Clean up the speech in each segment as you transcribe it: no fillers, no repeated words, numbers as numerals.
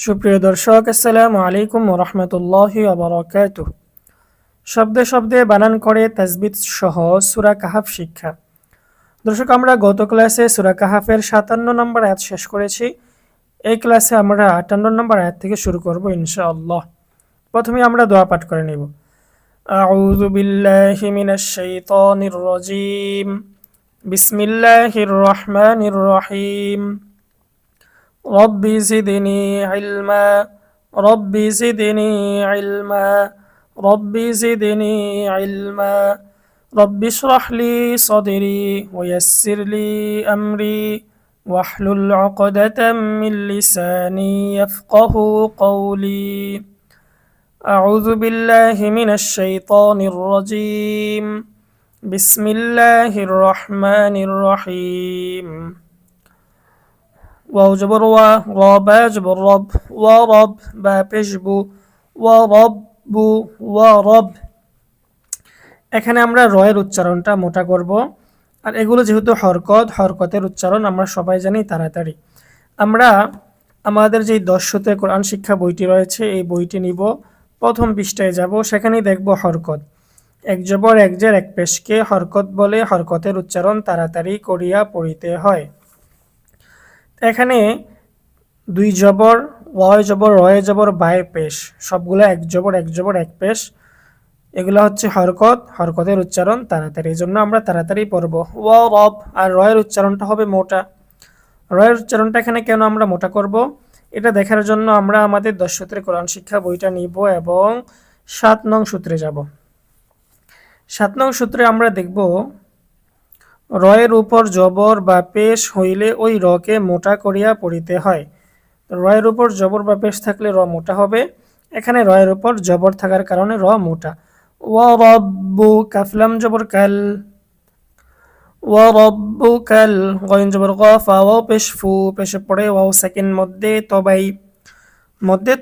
সুপ্রিয় দর্শক, আসসালামু আলাইকুম ওয়া রাহমাতুল্লাহি ওয়া বারাকাতুহু। শব্দে শব্দে বানান করে তাজবিদ সহ সূরা কাহাফ শিক্ষা। দর্শক, আমরা গত ক্লাসে সূরা কাহাফের ৫৭ নম্বর আয়াত শেষ করেছি। এই ক্লাসে আমরা ৫৮ নম্বর আয়াত থেকে শুরু করব ইনশাআল্লাহ। প্রথমে আমরা দোয়া পাঠ করে নিব। আউযু বিল্লাহি মিনাশ শাইতানির রাজীম। বিসমিল্লাহির রহমানির রহিম। رب زدني علما رب زدني علما رب زدني علما رب اشرح لي صدري ويسر لي أمري واحلل عقدة من لساني يفقه قولي أعوذ بالله من الشيطان الرجيم بسم الله الرحمن الرحيم ওয়াও জবর ওয়া, র বা জবর রব, ওয়া রব বা পেশবু, ওয়া রব্বু, ওয়া রব। এখানে আমরা রয়ের উচ্চারণটা মোটা করব। আর এগুলো যেহেতু হরকতের উচ্চারণ আমরা সবাই জানি তাড়াতাড়ি। আমরা আমাদের যেই ১০ সূত্রে কোরআন শিক্ষা বইটি রয়েছে, এই বইটি নিব, প্রথম পৃষ্ঠায় যাব, সেখানেই দেখব হরকত। এক জবর এক জের এক পেশকে হরকত বলে। হরকতের উচ্চারণ তাড়াতাড়ি করিয়া পড়িতে হয়। এখানে দুই জবর, ওয় জবর, রয়ে জবর, বায়ে পেশ, সবগুলো এক জবর এক জবর এক পেশ। এগুলো হচ্ছে হরকতের উচ্চারণ তাড়াতাড়ি, এই জন্য আমরা তাড়াতাড়ি পড়ব। ওয়া রব, আর রয়ের উচ্চারণটা হবে মোটা। রয়ের উচ্চারণটা এখানে কেন আমরা মোটা করব, এটা দেখার জন্য আমরা আমাদের ১০ সূত্রের কোরআন শিক্ষা বইটা নিব এবং ৭ নং সূত্রে যাব। ৭ নং সূত্রে আমরা দেখব, রয়ের উপর জবর বা পেশ হইলে ওই রকে মোটা করিয়া পড়িতে হয়। রয়ের উপর জবর বা পেশ থাকলে র মোটা হবে। এখানে রয়ের উপর জবর থাকার কারণে র মোটা। ওয়া রব্বু, কাফলাম জবর কাল, ওয়া রব্বু কাল, গইন জবর গ, ফা ওয়াও পেশ ফু, পেশে পড়ে ওয়াও সাকিন মধ্যে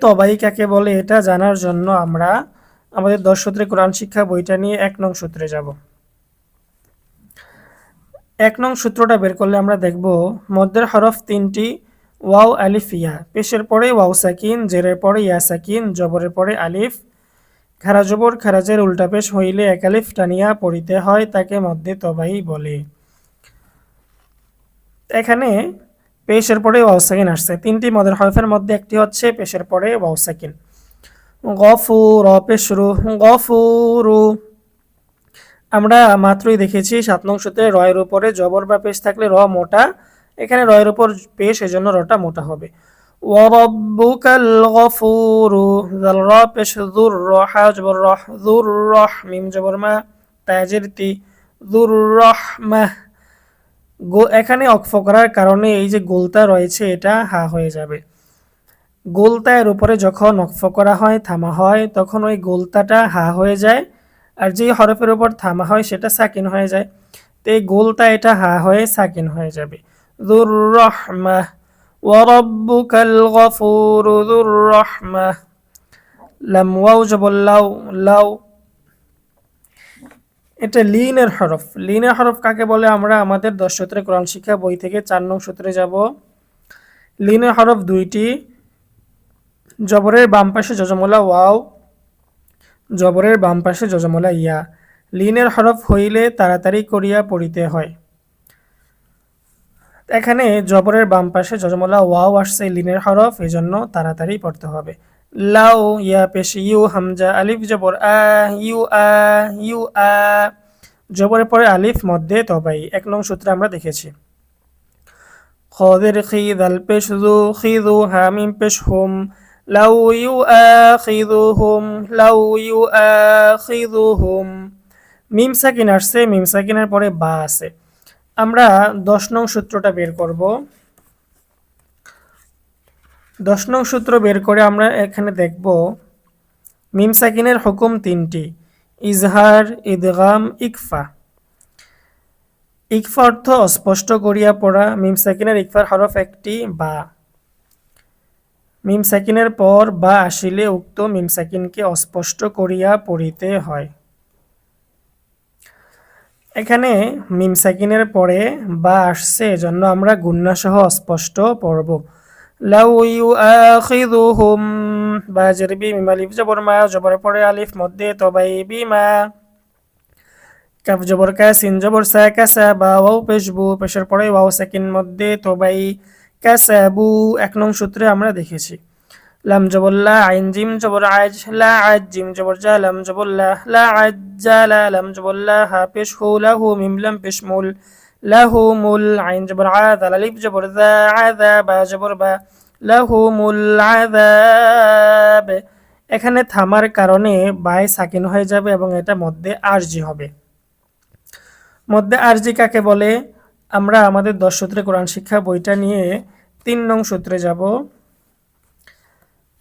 তবাই কাকে বলে এটা জানার জন্য আমরা আমাদের ১০ সূত্রে কোরআন শিক্ষা বইটা নিয়ে ১ নং সূত্রে যাব। ১ নং সূত্রটা বের করলে আমরা দেখব, মধ্যের হরফ ৩টি, ওয়াও আলিফ ইয়া। পেশের পরে ওয়াও সাকিন, জেরের পরে ইয়া সাকিন, জবরের পরে আলিফ। খারা জবর খারাজের উল্টা পেশ হইলে এক আলিফ টানিয়া পড়িতে হয়, তাকে মধ্যে তবাই বলে। এখানে পেশের পরে ওয়াও সাকিন আসছে। ৩টি মদের হরফের মধ্যে একটি হচ্ছে পেশের পরে ওয়াও সাকিন। গফুর, পেশরু, গফুরু। আমরা মাত্রই দেখেছি ৭ নং সূত্রে রয়ের উপরে জবর বা পেশ থাকলে র মোটা। এখানে রয়ের উপর পেশ, এজন্য রটা মোটা হবে। ওয়ারাব্বুকাল গফুরু, জাল র পেশ যুর, র হা জবর রহ, যুর রহ, মিম জবর মা, তাজির তি, যুর রহমাহ। এখানে অক্ফ করার কারণে এই যে গোলতা রয়েছে এটা হা হয়ে যাবে। গোলতায়ের উপরে যখন অক্ফ করা হয়, থামা হয়, তখন ওই গোলতাটা হা হয়ে যায়। আর যে হরফের উপর থামা হয় সেটা সাকিন হয়ে যায়। তো এই গোলতা এটা হা হয়ে সাকিন হয়ে যাবে। যুর রহমাহ, ওয়া রাব্বুকাল গফুরু যুর রহমাহ। লাম ওয়াও জবর লাউ, লাউ। এটা লিনের হরফ। লিনের হরফ কাকে বলে আমরা আমাদের ১০ সূত্রে কোরআন শিক্ষা বই থেকে ৪ নং সূত্রে যাব। লিনের হরফ ২টি, জবরের বাম পাশে যজমলা ওয়াও, জবরের বাম পাশে যজমলা ইয়া। লিনের হরফ হইলে তাড়াতাড়ি করিয়া পড়িতে হয়। এখানে জবরের বাম পাশে যজমলা ওয়াও আসছে, লিনের হরফ, এজন্য তাড়াতাড়ি পড়তে হবে। লাউ, ইয়া পেশ ইউ, হামজা, আলিফ জবর আ, ইউ আ, ইউ আ। জবরের পরে আলিফ, মধ্যে তবাই। ১ নং সূত্রে আমরা দেখেছি। খদের খি, দাল পেশ জু, খিযু, হামিম পেশ হুম, লাউ ইউ আখিযুহুম, লাউ ইউ আখিযুহুম। মিম সাকিন আসছে, মিম সাকিনের পরে বা আছে। আমরা ১০ নং সূত্রটা বের করব। ১০ নং সূত্র বের করে আমরা এখানে দেখব, মিম সাকিনের হুকুম ৩টি, ইজহার, ইদগাম, ইকফা। ইকফা অর্থ অস্পষ্ট করিয়া পড়া। মিম সাকিনের ইকফার হরফ একটি বা। মিম সাকিনের পর বা আসিলে উক্ত মিম সাকিনকে অস্পষ্ট করিয়া পড়িতে হয়। এখানে মিম সাকিনের পরে বা আসছে, এজন্য আমরা গুন্না সহ অস্পষ্ট পড়ব। লাউ ইউআখিযুহুম বা জের বি মিম আলিফ জবর মা জবরের পরে আলিফ মধ্যে তবাই বিমা কাফ জবর কা সিন জবর সা কাসা বা ওয়াও পেশবু পেশের পরে ওয়াও সাকিন মধ্যে তবাই কাসাবু 1 নং সূত্রে আমরা দেখেছি লাম জবর লা আইন জিম জবর আজ লা আজ জিম জবর জা লাম জবর লা আজ্জালা লাম জবর লা হা পেশ হু লাহু মিম লাম পেশ মুল লাহুমুল আইন জবর আ দাল আলিফ জবর যা আযা বা জবর বা লাহুমুল আযাব এখানে থামার কারণে বাই সাকিন হয়ে যাবে এবং এটা মধ্যে আরজি হবে। মধ্যে আরজি কাকে বলে? আমরা আমাদের 10 সূত্রে কোরআন শিক্ষা বইটা নিয়ে 3 নং সূত্রে যাব।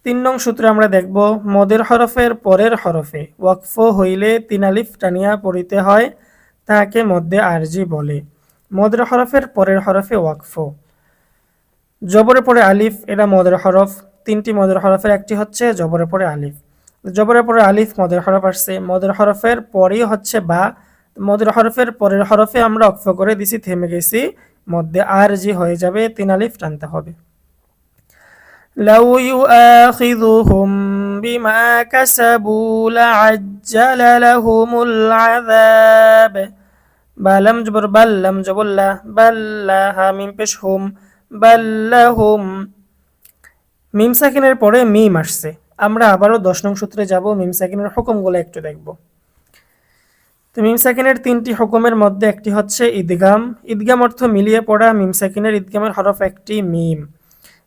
3 নং সূত্রে আমরা দেখব মদের হরফের পরের হরফে ওয়াকফ হইলে 3 আলিফ টানিয়া পড়িতে হয়, তাহাকে মধ্যে আরজি বলে। মদের হরফের পরের হরফে ওয়াকফ, জবরের পরে আলিফ, এটা মদের হরফ। 3টি মদের হরফের একটি হচ্ছে জবরের পরে আলিফ। জবরের পরে আলিফ মদের হরফ আসছে, মদের হরফের পরেই হচ্ছে বা, মদের হরফের পরের হরফে আমরা ওয়াকফ করে দিছি, থেমে গেছি, মধ্যে আরজি হয়ে যাবে, 3 আলিফ টানতে হবে। লাউ ইউআখিযুহুম বিমা কাসাবু লাআজ্জালা লাহুমুল আযাব বা লাম জবর বাল লাম জবর লা বাল্লা হা মিম পেশ হুম বাল্লাহুম মিম সাকিনের পরে মিম আসছে। আমরা আবারও 10 নং সূত্রে যাব, মিম সাকিনের হুকুমগুলো একটু দেখব। তো মিম সাকিনের 3টি হুকুমের মধ্যে একটি হচ্ছে ইদগাম। ইদগাম অর্থ মিলিয়ে পড়া। মিম সাকিনের ইদগামের হরফ একটি মিম।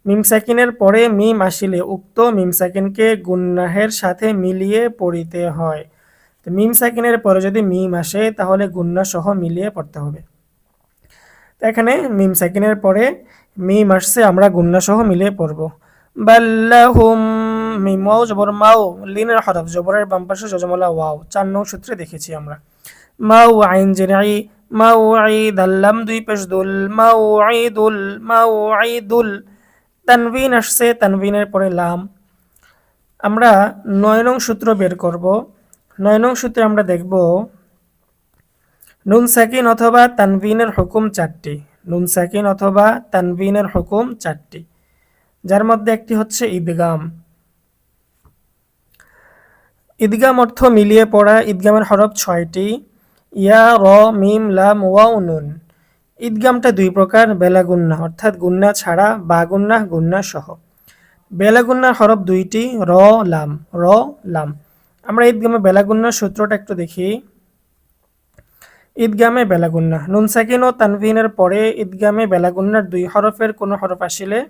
মিম সাকিনের পরে মিম আসিলে উক্ত মিম সাকিনকে গুন্নাহের সাথে মিলিয়ে পড়িতে হয়। তো মিম সাকিনের পরে যদি মিম আসে তাহলে গুন্না সহ মিলিয়ে পড়তে হবে। তো এখানে মিম সাকিনের পরে মিম আসছে, আমরা গুন্না সহ মিলিয়ে পড়ব। বাল্লাহুম মিম ওয়াও জবর মাও লিনের হরফ, জবরের বাম পাশে জজমলা ওয়াও, 4 নং সূত্রে দেখেছি আমরা। মাউ আইন জেরাই মাউ আইদ আল্লাম 2 পেশ দুল মাউ আইদুল তানভিন আসছে, তানভিনের পরে লাম। আমরা 9 নং সূত্র বের করব। 9 নং সূত্রে আমরা দেখব নুন সাকিন অথবা তানভিনের হুকুম 4টি। নুন সাকিন অথবা তানভিনের হুকুম 4টি, যার মধ্যে একটি হচ্ছে ইদগাম। ইদগাম অর্থ মিলিয়ে পড়া। ইদগামের হরফ 6টি, ইয়া, র, মিম, লাম, ওয়াও, নুন। ইদগামটা 2 প্রকার, বেলা গুন্না অর্থাৎ গুন্না ছাড়া, বা গুন্না, গুন্না সহ। বেলা গুন্নার হরফ 2টি, র, লাম, র, লাম। আমরা ইদগামে বেলা গুন্নার সূত্রটা একটু দেখি। ঈদগামে বেলাগুন্না, নুন সাকিন ও তানভিনের পরে ঈদগামে বেলাগুন্নার 2 হরফের কোনো হরফ আসিলে,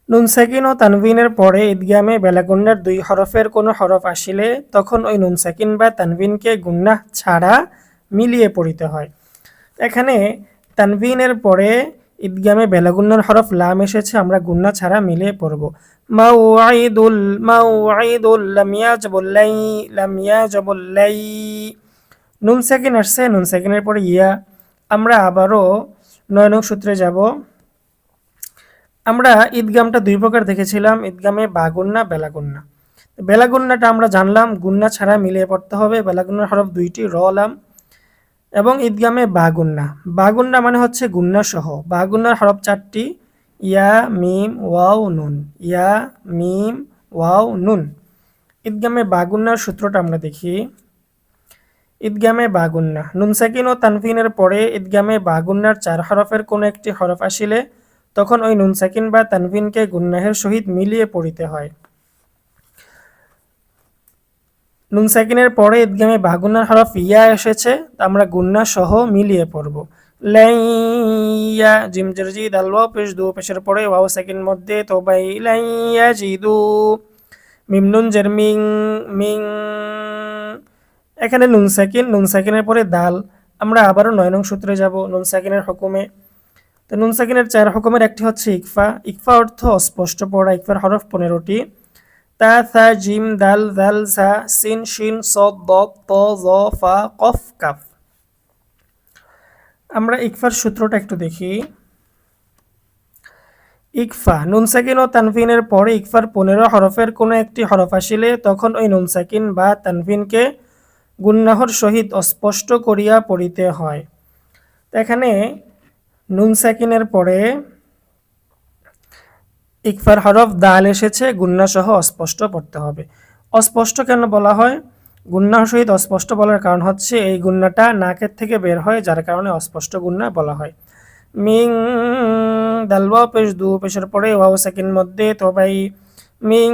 নুন সাকিন ও তানভিনের পরে ঈদগামে বেলাগুন্নার 2 হরফের কোনো হরফ আসিলে তখন ওই নুন সাকিন বা তানভিনকে গুন্নাহ ছাড়া মিলিয়ে পড়িতে হয়। এখানে তানভিনের পরে ঈদগামে বেলাগুন্নার হরফ লাম এসেছে, আমরা গুন্না ছাড়া মিলিয়ে পড়ব। মাউঈদুল লাম ইয়াজবুল্লাই লাম ইয়াজবুল্লাই। নুন সাকিন আসছে, নুন সাকিনের পরে ইয়া। আমরা আবারও 9 নং সূত্রে যাব। আমরা ঈদগামটা 2 প্রকার দেখেছিলাম, ঈদগামে বাগুন্না, বেলাগুন্না। বেলাগুন্নাটা আমরা জানলাম গুন্না ছাড়া মিলিয়ে পড়তে হবে। বেলাগুন্নার হরফ 2টি, র, লাম। এবং ঈদগামে বাগুন্না, বাগুন্না মানে হচ্ছে গুন্না সহ। বাগুন্নার হরফ 4টি, ইয়া, মিম, ওয়াও, নুন। ইয়া, মিম, ওয়াও, নুন। ঈদগামে বাগুন্নার সূত্রটা আমরা দেখি। ঈদগামে বাগুন্না, নুন সাকিন ও তানভিনের পরে ঈদগামে বাগুন্নার 4 হরফের কোনো একটি হরফ আসিলে তখন ওই নুন সাকিন বা তানভিনকে গুন্নাহের সহিত মিলিয়ে পড়িতে হয়। নুন সাকিনের পরে ঈদগামে বাগুন্নার হরফ ইয়া এসেছে, আমরা গুন্না সহ মিলিয়ে পড়ব। লাইয়া জিম জের জি দাল ওয়াও পেশ দু, পেশের পরে ওয়াও সাকিন মধ্যে তবাই লাইয়া জিদু। মিম নুন জের মিং মিং, এখানে নুন সাকিন, নুন সাকিনের পরে দাল। আমরা আবারও 9 নং সূত্রে যাব নুন সাকিনের হুকুমে। তো নুন সাকিনের 4 হুকুমের একটি হচ্ছে ইকফা। ইকফা অর্থ অস্পষ্ট পড়া। ইকফার হরফ 15টি, তা, থা, জিম, দাল, জাল, সা, সিন, শিন, সদ, দদ, ত, জ, ফা, কফ, কাফ। আমরা ইকফার সূত্রটা একটু দেখি। ইকফা, নুন সাকিন ও তানভিনের পরে ইকফার 15 হরফের কোনো একটি হরফ আসিলে তখন ওই নুন সাকিন বা তানভিনকে গুন্নাহর সহিত অস্পষ্ট করিয়া পড়িতে হয়। এখানে নুন সাকিনের পরে ইকফার হরফ দাল এসেছে, গুন্না সহ অস্পষ্ট পড়তে হবে। অস্পষ্ট কেন বলা হয়? গুন্নার সহিত অস্পষ্ট বলার কারণ হচ্ছে এই গুন্নাটা নাকের থেকে বের হয়, যার কারণে অস্পষ্ট গুন্না বলা হয়। মিং দাল ওয়াও পেশ দু, পেশের পরে ওয়াও সাকিন মধ্যে তবাই, মিং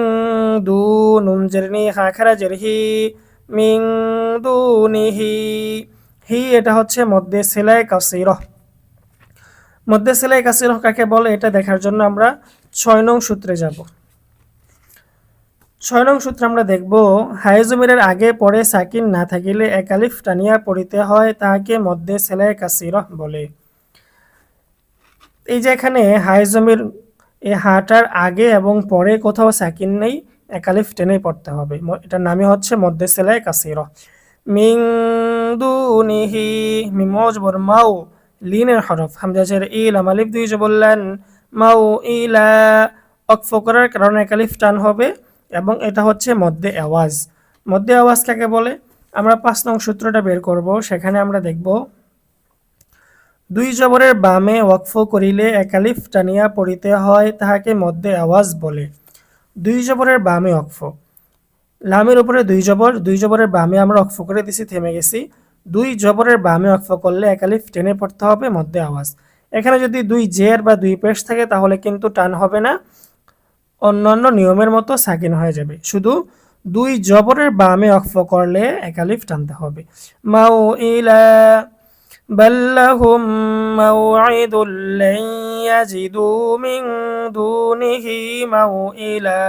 দু নুন জেরনি হা খারা জেরহি, মিং দু নিহি, হি এটা হচ্ছে মধ্যে সেলাই কাসিরহ। মধ্যে সেলাই কাসিরহ কাকে বলে এটা দেখার জন্য আমরা 6 নং সূত্রে যাব। 6 নং সূত্রে আমরা দেখব, হায়জমিরের আগে পরে সাকিন না থাকিলে এক আলিফ টানিয়া পড়িতে হয়, তাহাকে মধ্যে সেলাই কাসিরহ বলে। এই যে এখানে হায়জমির, এই হাটার আগে এবং পরে কোথাও সাকিন নেই, এক আলিফ টেনে পড়তে হবে। এটার নামই হচ্ছে মধ্যে সেলাই কাসিরহ। মিং দুনিহি, মিম জবর মাউ, লিনের হরফ, হামজা জের ই, লাম আলিফ দুই জবর লান, মাউ ইলা, ওয়াকফ করার কারণে এক আলিফ টান হবে এবং এটা হচ্ছে মধ্যে আওয়াজ। মধ্যে আওয়াজ কাকে বলে? আমরা 5 নং সূত্রটা বের করব। সেখানে আমরা দেখব, দুই জবরের বামে ওয়াকফ করিলে এক আলিফ টানিয়া পড়িতে হয়, তাহাকে মধ্যে আওয়াজ বলে। দুই জবরের বামে ওয়াকফ, লামের উপরে দুই জবর, দুই জবরের বামে আমরা ওয়াকফ করে দিছি, থেমে গেছি। দুই জবরের বামে ওয়াকফ করলে এক আলিফ টেনে পড়তে হবে, মধ্যে আওয়াজ। এখানে যদি দুই জের বা দুই পেশ থাকে তাহলে কিন্তু টান হবে না, অন্যান্য নিয়মের মতো সাকিন হয়ে যাবে। শুধু দুই জবরের বামে ওয়াকফ করলে এক আলিফ টানতে হবে। মাউ ইলা বাল্লাহুম মাউইদুল লান ইয়াজিদু মিন দুনিহি মাউইলা।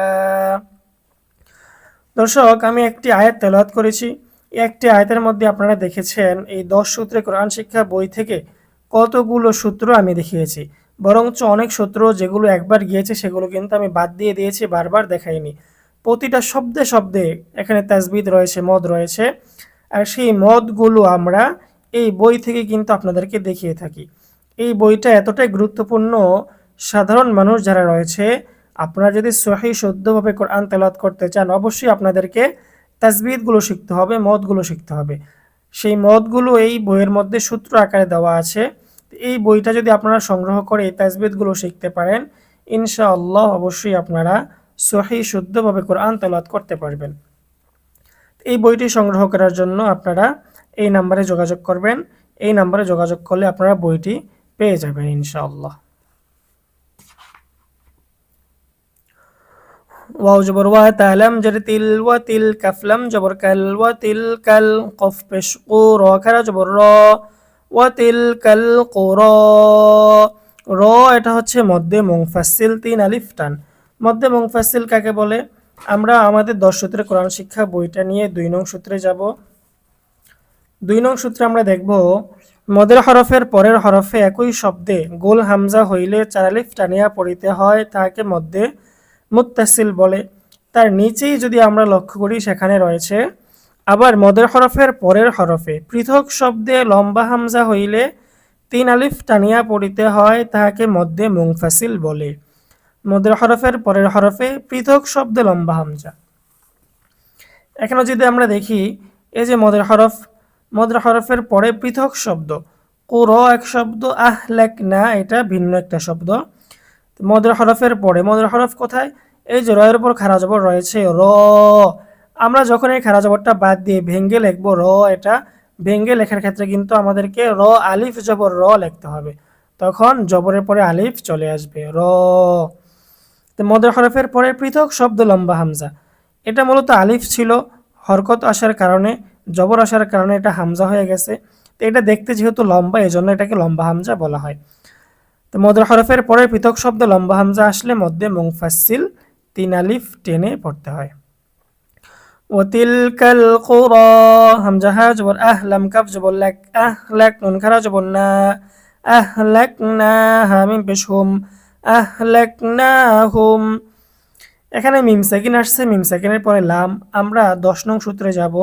দর্শক, আমি একটি আয়াত তেলাওয়াত করেছি। একটি আয়াতের মধ্যে আপনারা দেখেছেন এই 10 সূত্রে কোরআন শিক্ষা বই থেকে কতগুলো সূত্র আমি দেখিয়েছি। বরঞ্চ অনেক সূত্র যেগুলো একবার গিয়েছে সেগুলো কিন্তু আমি বাদ দিয়ে দিয়েছি, বারবার দেখাইনি। প্রতিটা শব্দে শব্দে এখানে তাজবিদ রয়েছে, মদ রয়েছে, আর সেই মদগুলো আমরা এই বই থেকে কিন্তু আপনাদেরকে দেখিয়ে থাকি। এই বইটা এতটাই গুরুত্বপূর্ণ, সাধারণ মানুষ যারা রয়েছে, আপনারা যদি সহি শুদ্ধভাবে কোরআন তেলাওয়াত করতে চান অবশ্যই আপনাদেরকে তাজবিদগুলো শিখতে হবে, মদগুলো শিখতে হবে। সেই মদগুলো এই বইয়ের মধ্যে সূত্র আকারে দেওয়া আছে। এই বইটা যদি আপনারা সংগ্রহ করে এই তাজবিদগুলো শিখতে পারেন, ইনশাআল্লাহ অবশ্যই আপনারা সহি শুদ্ধভাবে কোরআন তেলাওয়াত করতে পারবেন। এই বইটি সংগ্রহ করার জন্য আপনারা এই নাম্বারে যোগাযোগ করবেন। এই নাম্বারে যোগাযোগ করলে আপনারা বইটি পেয়ে যাবেন ইনশাআল্লাহ। ওয়াও জবর ওয়া, তা লাম জের তিল, ওয়া তিল, কাফ লাম জবর কাল, ওয়া তিল কাল, কফ পেশ কু, র খারা জবর র, ওয়া তিল কাল কুর। র এটা হচ্ছে মধ্যে মুনফাসিল, 3 আলিফ টান। মধ্যে মুনফাসিল কাকে বলে? আমরা আমাদের 10 সূত্রে কোরআন শিক্ষা বইটা নিয়ে 2 নং সূত্রে যাব। 2 নং সূত্রে আমরা দেখব, মদের হরফের পরের হরফে একই শব্দে গোল হামজা হইলে 4 আলিফ টানিয়া পড়িতে হয়, তাহাকে মধ্যে মুত্তাসিল বলে। তার নিচেই যদি আমরা লক্ষ্য করি সেখানে রয়েছে, আবার মদের হরফের পরের হরফে পৃথক শব্দে লম্বা হামজা হইলে 3 আলিফ টানিয়া পড়িতে হয়, তাহাকে মধ্যে মুনফাসিল বলে। মদের হরফের পরের হরফে পৃথক শব্দে লম্বা হামজা। এখানে যদি আমরা দেখি, এই যে মদের হরফ, মদের হরফের পরে পৃথক শব্দ, কুর এক শব্দ, আহলাকনা এটা ভিন্ন একটা শব্দ। মদের হরফের পরে, মদের হরফ কোথায়? এই যে রয়ের উপর খাড়া জবর রয়েছে র, আমরা যখন এই খাড়া জবরটা বাদ দিয়ে ভেঙ্গে লিখব র, এটা ভেঙ্গে লেখার ক্ষেত্রে কিন্তু আমাদেরকে র আলিফ জবর র লিখতে হবে, তখন জবরের পরে আলিফ চলে আসবে র। তো মদের হরফের পরে পৃথক শব্দ লম্বা হামজা, এটা মূলত আলিফ ছিল, হরকত আসার কারণে, জবর আসার কারণে এটা হামজা হয়ে গেছে। তো এটা দেখতে যেহেতু লম্বা, এজন্য এটাকে লম্বা হামজা বলা হয়। তো মদের হরফের পরে পৃথক শব্দ লম্বা হামজা আসলে মধ্যে মুনফাসিল 3 আলিফ টেনে পড়তে হয়। ওয়াতিলকাল কুরা, হামজা হা জবর আহ, লাম কাফ জবর লাক, আহলাক নুন খারা জবর না, আহলাকনা হা মিম পেশ হুম, আহলাকনাহুম। এখানে মিম সাকিন আসছে, মিম সাকিনের পরে লাম। আমরা 10 নং সূত্রে যাব।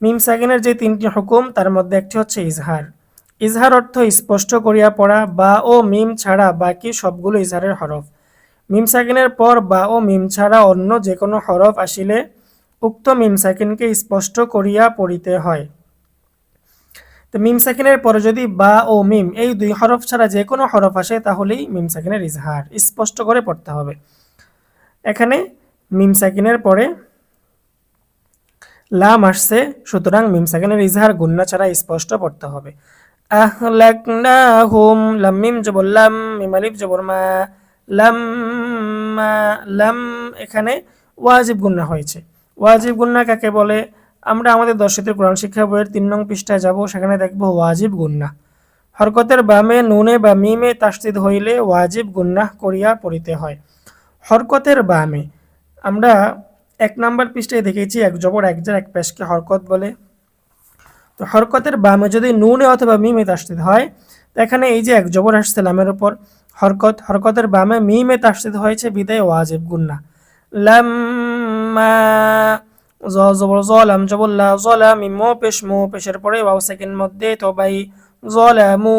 মিম সাকিনের যে 3টি হুকুম তার মধ্যে একটি হচ্ছে ইজহার। ইজহার অর্থ স্পষ্ট করিয়া পড়া, বা ও মিম ছাড়া বাকি সবগুলো ইজহারের হরফ। মিম সাকিনের পর বা ও মিম ছাড়া অন্য যে কোনো হরফ আসিলে উক্ত মিম সাকিনকে স্পষ্ট করিয়া পড়িতে হয়। তো মিম সাকিনের পরে যদি বা ও মিম এই দুই হরফ ছাড়া যে কোনো হরফ আসে তাহলেই মিম সাকিনের ইজহার স্পষ্ট করে পড়তে হবে। এখানে মিম সাকিনের পরে লাম আসছে, সুতরাং মিম সাকিনের ইজহার গুন্না ছাড়া স্পষ্ট পড়তে হবে। আহলাকনাহুম, লাম মিম জবর লাম, মিম আলিফ জবর মা, লাম্মা, লাম এখানে ওয়াজিব গুন্না হয়েছে। ওয়াজিব গুন্না কাকে বলে? আমরা আমাদের দর্শিত কোরআন শিক্ষা বইয়ের 3 নং পৃষ্ঠায় যাব, সেখানে দেখব ওয়াজিব গুন্না। হরকতের বামে নুনে বা মিমে তাসদিদ হইলে ওয়াজিব গুন্না করিয়া পড়িতে হয়। হরকতের বামে আমরা 1 নাম্বার পৃষ্ঠায় দেখেছি এক জবর এক জের এক পেশকে হরকত বলে। তো হরকতের বামে যদি নুনে অথবা মিমে তাসদিদ হয়, তো এখানে এই যে এক জবর আসছে লামের উপর হরকতের বামে মিমে তাসদিদ হয়েছে বিদায় ওয়াজিব গুন্না। লাম্মা, জ জবর জ, লাম জবর লা, জলা, মিম মো পেশের পরে ওয়াও সেকেন্ড মধ্যে তবাই, জলামু,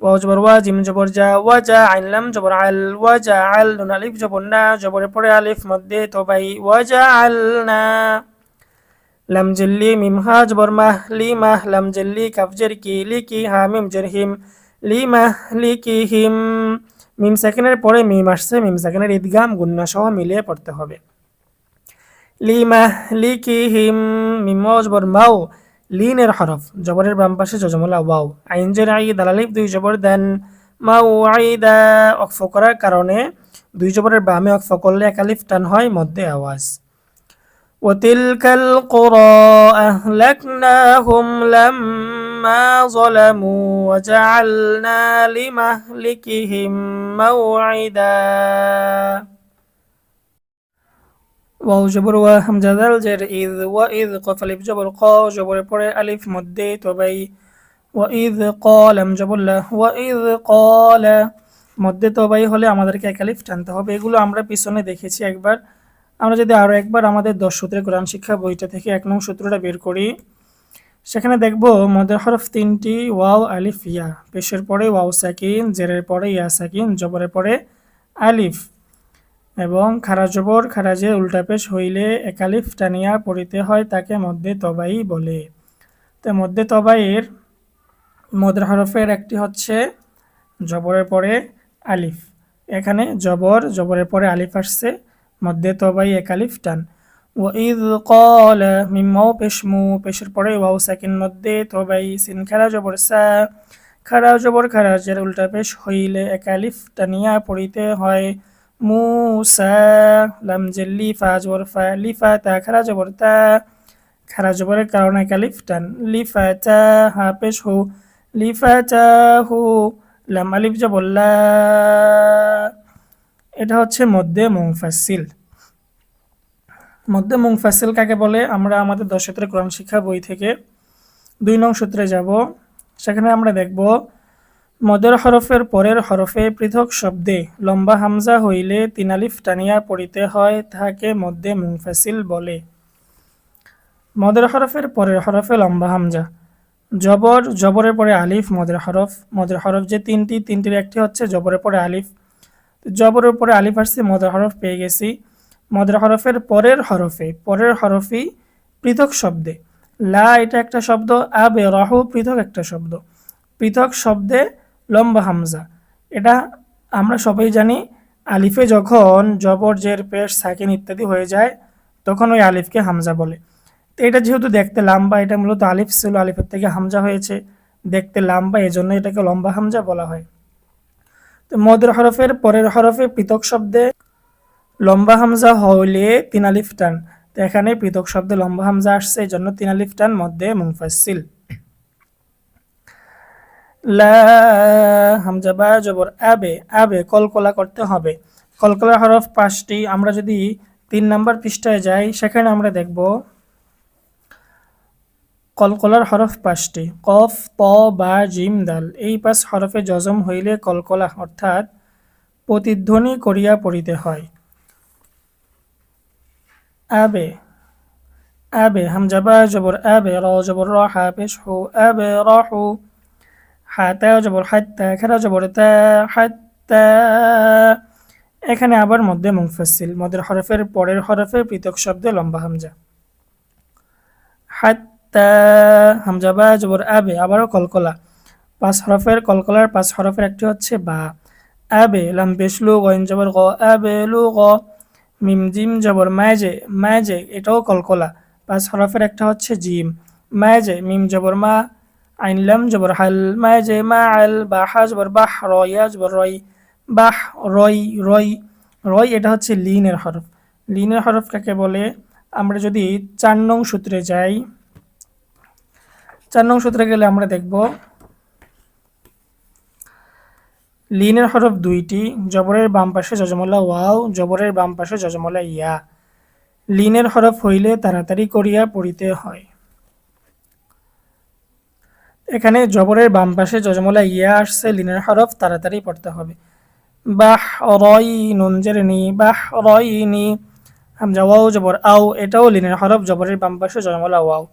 ওয়াও জবর ওয়া, জিম জবর জা, ওয়াজা, আইন লাম জবর আল, ওয়াজা আল, নুন আলিফ জবর না, জবরের পরে আলিফ মধ্যে তবাই, ওয়াজা আলনা। লাম জিল্লি মিম হা জবর মাহ, লি মাহ, লাম জিল্লি কাফ জের কি, লি কি, হা মিম জের হিম, লি মাহ লি কি হিম। মিম সেকেন্ডের পরে মিম আসছে, মিম সেকেন্ডের ঈদগাম গুন্না সহ মিলিয়ে পড়তে হবে। লি মাহ লি কি হিম, মিম ওয়াও জবর মাও, লিনের হরফ, জবরের বাম পাশে জজমলা ওয়াও, আইন জের আই, দাল আলিফ দুই জবর দেন, মাও আইদা, অক্ফ করার কারণে দুই জবরের বামে অক্ফ করলে এক আলিফ টান হয়, মধ্যে আওয়াজ। وتلك القرى أهلكناهم لما ظلموا وجعلنا لمهلكهم موعدا। ওয়াও জবর ওয়া, হামজা দাল জের ইদ, ওয়া ইদ, কফ আলিফ জবর ক, জবরের পরে আলিফ মধ্যে তবাই, ওয়া ইদ ক্বালাম জবর লা, ওয়া ইদ ক্বালা, মধ্যে তবাই হলে আমাদেরকে এক আলিফ টানতে হবে। এগুলো আমরা পিছনে দেখেছি একবার। আমরা যদি আরও একবার আমাদের 10 সূত্রের কোরআন শিক্ষা বইটা থেকে 1 নং সূত্রটা বের করি, সেখানে দেখব মদের হরফ 3টি, ওয়াও আলিফ ইয়া, পেশের পরে ওয়াও সাকিন, জেরের পরে ইয়া সাকিন, জবরের পরে আলিফ, এবং খারা জবর খারাজে উল্টা পেশ হইলে এক আলিফ টানিয়া পড়িতে হয়, তাকে মধ্যে তবাই বলে। তো মধ্যে তবাইয়ের মদের হরফের একটি হচ্ছে জবরের পরে আলিফ। এখানে জবরের পরে আলিফ আসছে, মধ্যে তবাই এক আলিফ টান। ওয়াইদ ক্বালা, মিম ওয়াও পেশ মু, পেশের পরে ওয়াও সাকিন, মধ্যে তবাই, সিন খারা জবর সা, খারা জবর খারাজের উল্টা পেশ হইলে এক আলিফ টানিয়া পড়িতে হয়, মুসা, লাম জেল্লি ফা জবর ফা, লিফা তা, খারা জবর তা, খারা জবরের কারণে এক আলিফ টান, লিফা তা, হা পেশ হু, লিফা তা হু, লাম আলিফ জবর লা। এটা হচ্ছে মধ্যে মুনফাসিল। মধ্যে মুনফাসিল কাকে বলে? আমরা আমাদের 10 সূত্রের কোরআন শিক্ষা বই থেকে 2 নং সূত্রে যাব, সেখানে আমরা দেখব মদের হরফের পরের হরফে পৃথক শব্দে লম্বা হামজা হইলে 3 আলিফ টানিয়া পড়িতে হয়, তাহাকে মধ্যে মুনফাসিল বলে। মদের হরফের পরের হরফে লম্বা হামজা, জবরের পরে আলিফ, মদের হরফ যে তিনটির একটি হচ্ছে জবরের পরে আলিফ। জবরের পরে আলিফ আসছে, মদের হরফ পেয়ে গেছি। মদের হরফের পরের হরফই পৃথক শব্দে, লা এটা একটা শব্দ, আবে রাহু পৃথক একটা শব্দ, পৃথক শব্দে লম্বা হামজা। এটা আমরা সবাই জানি, আলিফে যখন জবর জের পেশ সাকিন ইত্যাদি হয়ে যায় তখন ওই আলিফকে হামজা বলে। তো এটা যেহেতু দেখতে লম্বা, এটা মূলত আলিফ ছিল, আলিফের থেকে হামজা হয়েছে, দেখতে লম্বা, এজন্য এটাকে লম্বা হামজা বলা হয়। তো মদের হরফের পরের হরফে পৃথক শব্দে লম্বা হামজা হইলে 3 আলিফ টান। তো এখানে পৃথক শব্দে লম্বা হামজা আসছে, এই জন্য 3 আলিফ টান, মধ্যে মুনফাসিল। লা, হামজা বা জবর আবে কলকলা করতে হবে। কলকলার হরফ 5টি। আমরা যদি 3 নাম্বার পৃষ্ঠায় যাই, সেখানে আমরা দেখব কলকলার হরফ 5টি, কফ, ত, বা, জিম, দাল। এই 5 হরফে জজম হইলে কলকলা অর্থাৎ প্রতিধ্বনি করিয়া পড়িতে হয়। আবে হামজা বা জবর আবে, র জবর র, হা পেশ হু, আবে রাহু, হাতা জবর হাত্তা, খারা জবর তা, হাত্তা। এখানে আবার মধ্যে মুনফাসিল, মদের হরফের পরের হরফে পৃথক শব্দে লম্বা হামজা। তা, হামজা বা জবর আবে, আবারও কলকলা। 5 হরফের কলকলার 5 হরফের একটি হচ্ছে বা। আবে, লাম পেশ লু, গইন জবর গ, আবে লু গ। মিম জিম জবর মাঝে, মাঝে এটাও কলকলা। 5 হরফের একটা হচ্ছে জিম। মাঝে, মিম জবর মা, আইন লাম জবর হাল, মাঝে মা আল, বা হা জবর বাহ, রয়া জবর রয়, বাহ রয়, রয়, রয় এটা হচ্ছে লিনের হরফ। লিনের হরফ কাকে বলে? আমরা যদি 4 নং সূত্রে যাই, 4 নং সূত্রে গেলে আমরা দেখব লিনের হরফ দুইটি, জবরের বাম পাশে যজমলা ওয়াও, জবরের বাম পাশে যজমলা ইয়া। লিনের হরফ হইলে তাড়াতাড়ি করিয়া পড়িতে হয়। এখানে জবরের বাম পাশে যজমলা ইয়া আসছে, লিনের হরফ তাড়াতাড়ি পড়তে হবে। বাহ রয়, নুন জের নি, বাহ রয় নি। হামজা ওয়াও জবর আও, এটাও লিনের হরফ, জবরের বাম পাশে যজমলা ওয়াও।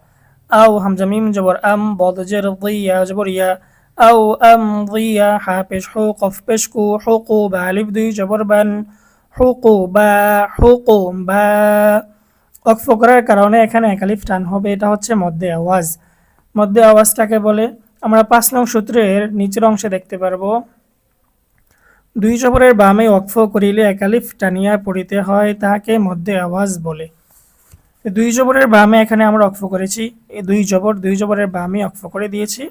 আও, হামজা মিম জবর আম, বদ জের দিয়া জবর ইয়া, আও আম দিয়া। হা পেশ হু, কফ পেশ কু, হুকু, বা আলিফ দুই জবর বান, হুকু বা, হুকু বা। ওয়াকফ করার কারণে এখানে একালিফ টান হবে, এটা হচ্ছে মধ্যে আওয়াজ। মধ্যে আওয়াজটাকে বলে, আমরা 5 নং সূত্রের নিচের অংশে দেখতে পারবো, 2 জবরের বামে ওয়াকফ করিলে একালিফ টানিয়া পড়িতে হয়, তাহাকে মধ্যে আওয়াজ বলে। 2 জবরের বামে এখানে আমরা ওয়াকফ করেছি, এই 2 জবরের বামে ওয়াকফ করে দিয়েছি,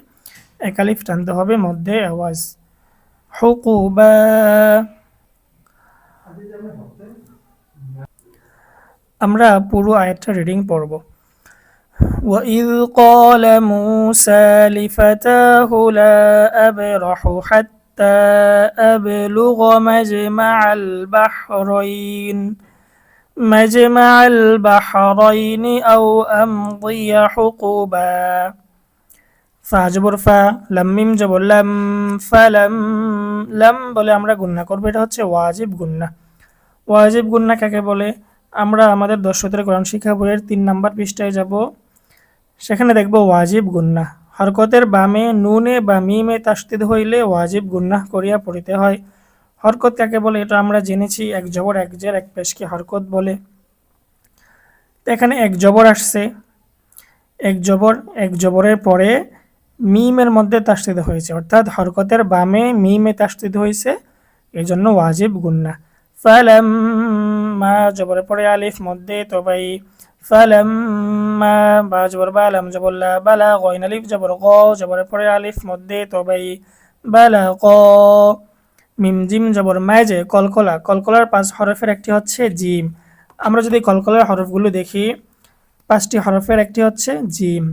একালিফ টানতে হবে, মধ্যে আওয়াজ। হুকুবা। আমরা পুরো আয়াতটা রিডিং পড়ব। وَإِذْ قَالَ مُوسَى لِفَتَاهُ لَا أَبْرَحُ حَتَّى أَبْلُغَ مَجْمَعَ الْبَحْرَيْنِ أَوْ أَمْضِيَ حُقُبًا। ফা জবর ফা, লাম মিম জবর লাম, ফালাম, লাম বলে আমরা গুণনা করব, এটা হচ্ছে ওয়াজিব গুণনা। ওয়াজিব গুণনা কাকে বলে? আমরা আমাদের 10 সূত্রের কোরআন শিক্ষা বইয়ের 3 নাম্বার পৃষ্ঠায় যাব, সেখানে দেখব ওয়াজিব গুণনা। হরকতের বামে নুনে বা মিমে তাসদিদ হইলে ওয়াজিব গুণনা করিয়া পড়িতে হয়। হরকত কাকে বলে এটা আমরা জেনেছি, এক জবর এক জের এক পেশকে হরকত বলে। তো এখানে এক জবর আসছে, এক জবরের পরে মিমের মধ্যে তাসদিদ হয়েছে, অর্থাৎ হরকতের বামে মিমে তাসদিদ হয়েছে, এই জন্য ওয়াজিব গুণনা। ফালাম্মা, জবরের পরে আলিফ মধ্যে তবাই, ফালাম্মা, বা জবর বা, লাম জবর লা, বালা, গইন আলিফ জবর গ, জবরের পরে আলিফ মধ্যে তবাই, বালা গ। মিম জিম জবর মাঝে, কলকলা, কলকলার 5 হরফের একটি হচ্ছে জিম। আমরা যদি কলকলার হরফগুলো দেখি, 5টি হরফের একটি হচ্ছে জিম।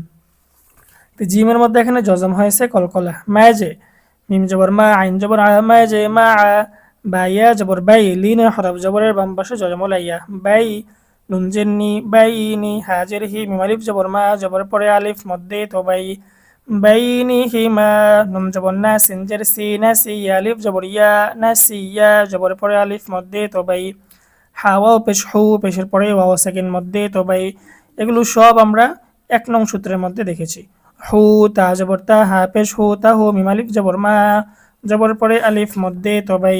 তো জিমের মধ্যে এখানে জজম হয়েছে কলকলা। মাঝে, মিম জবর মা, আইন জবর আ, মাঝে মা আ। বা ইয়া জবর বাই, লিনের হরফ, জবরের বাম পাশে যজমলা ইয়া, বাই, নুন জের নি, বাইনি, হাজের হি, মিম আলিফ জবর মা, জবর পরে আলিফ মধ্যে তবাই, বাইনিহিমা। নুন জবর না, সিন জের সি, নাসি, আলিফ জবর ইয়া, নাসিয়া, জবর পরে আলিফ মধ্যে তবাই, হাওয়াও পেশ হু, পেশের পরে ওয়াও সেকেন্ড মধ্যে তবাই। এগুলো সব আমরা 1 নং সূত্রের মধ্যে দেখেছি। হু, তা জবর তা, হা পেশ হু তা হু, মিম আলিফ জবর মা, জবর পরে আলিফ মধ্যে তবাই।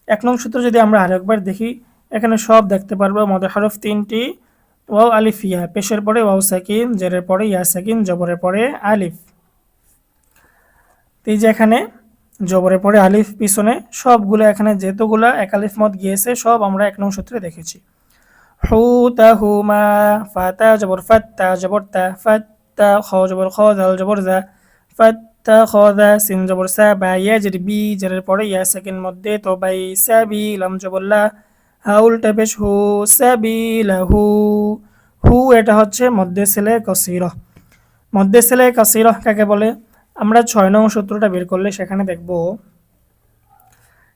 1 নং সূত্র যদি আমরা আরেকবার দেখি, এখানে সব দেখতে পারবো। মদের হরফ 3টি, ওয়াও আলিফ ইয়া, পেশের পরে ওয়াও সাকিন, জেরের পরে ইয়া সাকিন, জবরের পরে আলিফ। এই যে এখানে জবরের পরে আলিফ পিছনে, সবগুলো এখানে যেতগুলা এক আলিফ মদ গিয়েছে সব আমরা 1 নং সূত্রে দেখেছি। হু তা হুমা, ফাতা জবর ফাত্তা, জবর তা, ফাত্তা, খ জবর খ, জাল জবর জা, ফাত্তা খদা, সিন জবর সা, বা ইয়া জের বি, জেরের পরে ইয়া সেকেন্ড মধ্যে তবাই, সাবি, লাম জবর লা, হা উল্টা পেশ হু, সাবিলাহু। হু এটা হচ্ছে মধ্যে ছেলে কসিরহ। মধ্যে ছেলে কসিরহ কাকে বলে? আমরা 6 নং সূত্রটা বের করলে সেখানে দেখব,